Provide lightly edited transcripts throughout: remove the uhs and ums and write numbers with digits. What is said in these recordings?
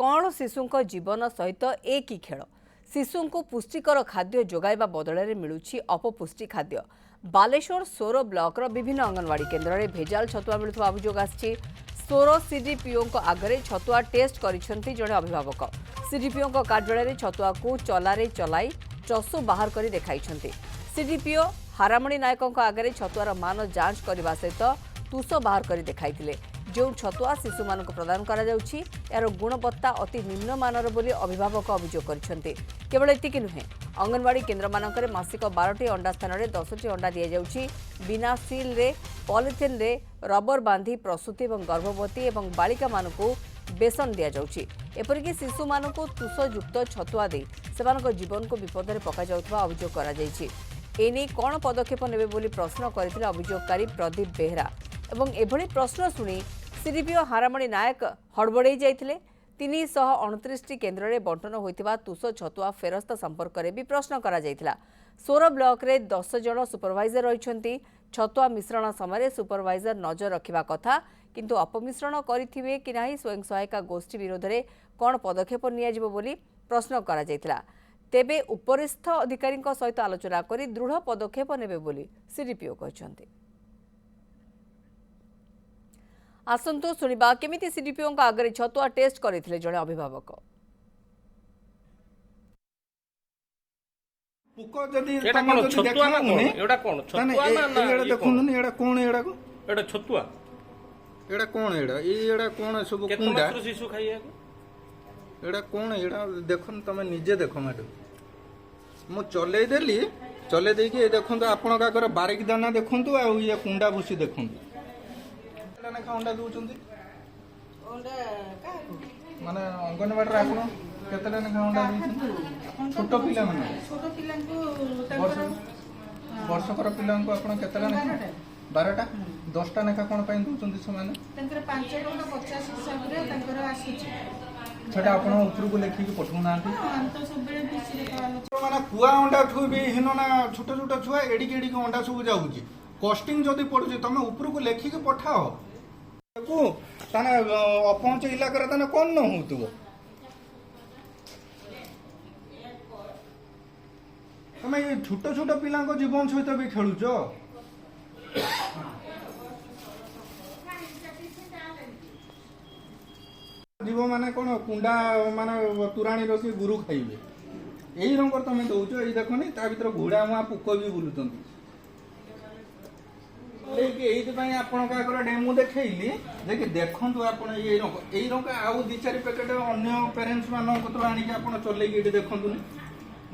कौन शिशु जीवन सहित एक ही खेल शिशु को पुष्टिकर खाद्य जोगाइबा बदल मिलूची अपपुष्टि खाद्य। बालेश्वर सोर ब्लॉक विभिन्न अंगनवाड़ी केन्द्र में भेजाल छतुआ मिलुवा अभियोग आछि। सोर सीडीपीओ आगे छतुआ टेस्ट करिसेंती जड़े अभिभावक। सीडीपीओ कार्यालय छतुआ को चलारे चलाई चषु बाहर कर देखाइछंती। सीडीपीओ हारामणि नायकों आगे छतुआर मान जांच करने सहित तुष बाहर कर देखाइथिले। जो छतुआ शिशु मान प्रदान करा जाउछि यार गुणवत्ता अति निम्न मानर बोली अभिभावक अभियोग करछंती। केवल एतिକି नुहे अंगनवाड़ी केन्द्र मानकरे मासिक 12टी अंडा स्थान में 10टी अंडा दि जाउछि। बिना सील रे पॉलिथिन रे रबर बांधी प्रसूति और गर्भवती और बालिका मानकु बेसन दि जाउछि। एपरिक शिशु मानकु तुषयुक्त छतुआ दे सेमानक जीवन को विपद में पका जाउथबा अभियोग करा जाइछि। एने कौन पदक्षेप नेबे बोली प्रश्न करथिले अभियोगकारी प्रदीप बेहरा एवं एभली प्रश्न शुणी सीडीपीओ हारामणि नायक हड़बड़े जाइथिले। 329टी केन्द्र में बंटन होइथिबा तुष छतुआ फेरस्त संपर्क में भी प्रश्न करा जाइथिला। सोर ब्लॉक रे 10 जन सुपरवाइजर रहिछंती। छतुआ मिश्रण समय सुपरवाइजर नजर रखिबा कथा किंतु अपमिश्रण करिथिबे कि नाही स्वयं सहायता गोष्ठी विरोध में कौन पदक्षेप नियाजिबो बोली प्रश्न करा जाइथिला। तेबे उपरिस्थ अधिकारी सहित आलोचना करी दृढ़ पदक्षेप नेबे बोली सीडीपीओ कहछंती। आसंतु सुनिबा केमिति सीडीपीओ आगे छतुआ टेस्ट करथिले जड़े अभिभावक। पुको जदी तम जदी देखना एडा कोन छतुआ ना एडा देखुन नि एडा कोन एडा को एडा छतुआ एडा कोन एडा कोन सब कुंडा केतना शिशु खाइया एडा कोन एडा देखन तमे निजे देखो मैडम मु चले देली चले देकी ए देखन तो आपण का कर बारीक दाना देखंतु आ ये कुंडा भूसी देखंतु ना का अंडा दूचंती अंडा का माने अंगनवाड़ी रे आपण केतला ना का अंडा दूचंती छोटो पिला को वर्षकर पिला को आपण केतला ना 12टा 10टा ना कोन पय दूचंती समान तंकर 5 टका 50 हिसाब रे तंकर आसीछि छटा आपण ऊपर को लेखि के पठौ नांती हम तो सब बेले बिसी रे माने कुआ अंडा ठु भी हिनो ना छोटो छोटो छुआ एडी केडी को अंडा सब जाउची कॉस्टिंग जदी पडुची तमे ऊपर को लेखि के पठाओ को ताना अपहुंच इलाका ताना कौन न होतबो तमे ये छोटो छोटो पिला को जीवन सहित भी खेलुछ जीव माने कोन कुंडा माने तुराणी रखी गुरु खाइबे एही रंगर तमे दउछ एही देखनी ता भीतर घोड़ा मुआ पुको भी बुलुतंती डेमो देखली देखिए देखु आप आउ 2-4 पैकेट अन्य पेरेन्ट्स मानक आनी चलैक देखु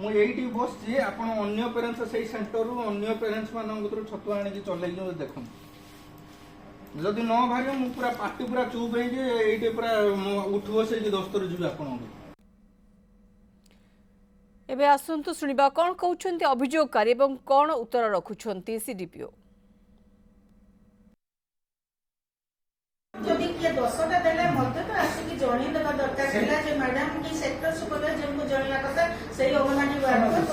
मुझे बस अन्य पेरेन्ट्स से सेंटर अन्य पेरेन्ट्स मान छतुआ आनी चलैक देखु जदि न बाहर मुझे पूरा पार्टी पूरा चुप हो पूरा उठब से दस्तर जी आप एबे आसंतु सुनिबा कौन कहउछंती अभियोगकारी एवं कौन उत्तर रखुछंती सीडीपीओ। जदि के 10टा देले मते तो आसी जणी देबा दरकार थिला जे मैडम की सेक्टर सुपरवाइजर को जणला कथा सेही अवनाटी वार्ड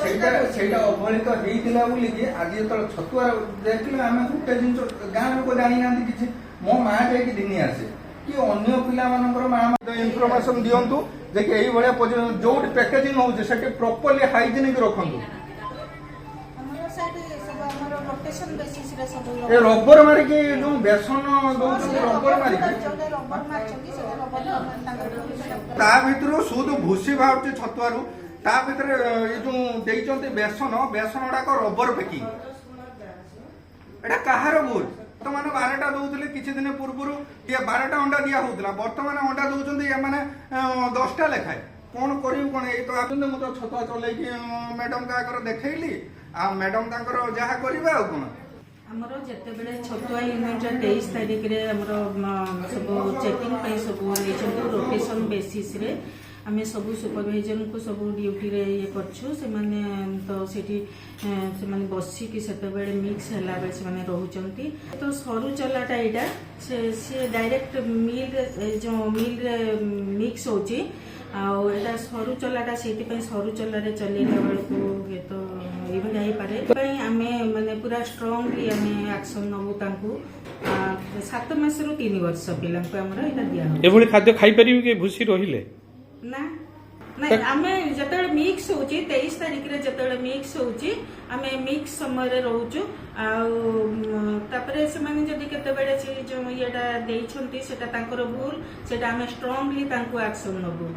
सेटा अवहेलित हेइतिला बोली कि आज तो छतुआ देखिले हम गुटे दिन गां लोक जानि नांती किछि मो मा जे कि दिनी आसे कि अन्य पिला मानकर मा इन्फॉर्मेशन दियंतु जे कि एही भलिया जो पैकेजिंग होउछ सेटे प्रॉपर्ली हाइजीनिक रखंतु हमरो साइड सब हमरो रोटेशन बेसिस रे सब ए रबर मारी के जो बेसन दउछ रबर मारी के रबर मारछंती से रबर तांकर ता भितर सुद भूसी बाउछ छतुआरु ता भितर ए जो देइचंती बेसनडा को रबर पैकिंग एटा कहार भूल वर्तमान 12टा दउतले किछि दिन पूर्व ये 12टा अंडा दिया होतला वर्तमान अंडा दउचंती या माने 10टा लेखाय कोन करिउ कोन ए तो आतने म तो छतुआ चलै कि मैडम का कर देखैली आ मैडम तांकर जहा करिबा आ कोन हमरो जते बेले छतुआ यूनिट 23 तारिख रे हमरो सब चेकिंग पे सब लेछन रोटेशन बेसिस रे आमे सब सुपरवाइजर को सब ड्यूटी रे ये करछु से माने तो सेठी से माने बसी कि सेते बेले मिक्स हला बे से माने रहउचंती तो सरू चलाटा एटा से डायरेक्ट मिल जो मिल रे मिक्स होची आ एटा सरू चलाटा सेति पे सरू चला रे चलेला बेल को ये तो इवन आई पारे आमे माने पूरा स्ट्रांगली आमे एक्शन नबु तांको 7 मास रु 3 वर्ष पिला को हमरा एटा दिया हो एभली खाद्य खाई परिबे के भूसी रहिले ନା ନାଇଁ ଆମେ ଯେତେବେଳେ ମିକ୍ସ ହଉଛି 23 ତାରିଖରେ ଯେତେବେଳେ ମିକ୍ସ ହଉଛି ଆମେ ମିକ୍ସ ସମୟରେ ରହୁଛୁ ଆଉ ତାପରେ ସେମାନେ ଯଦି କେତେବେଳେ ସେ ଯୋଉ ଇଏଟା ଦେଇଛନ୍ତି ସେଟା ତାଙ୍କର ଭୁଲ ସେଟା ଆମେ ଷ୍ଟ୍ରଙ୍ଗଲି ତାଙ୍କୁ ଆକ୍ସନ ନବୁ।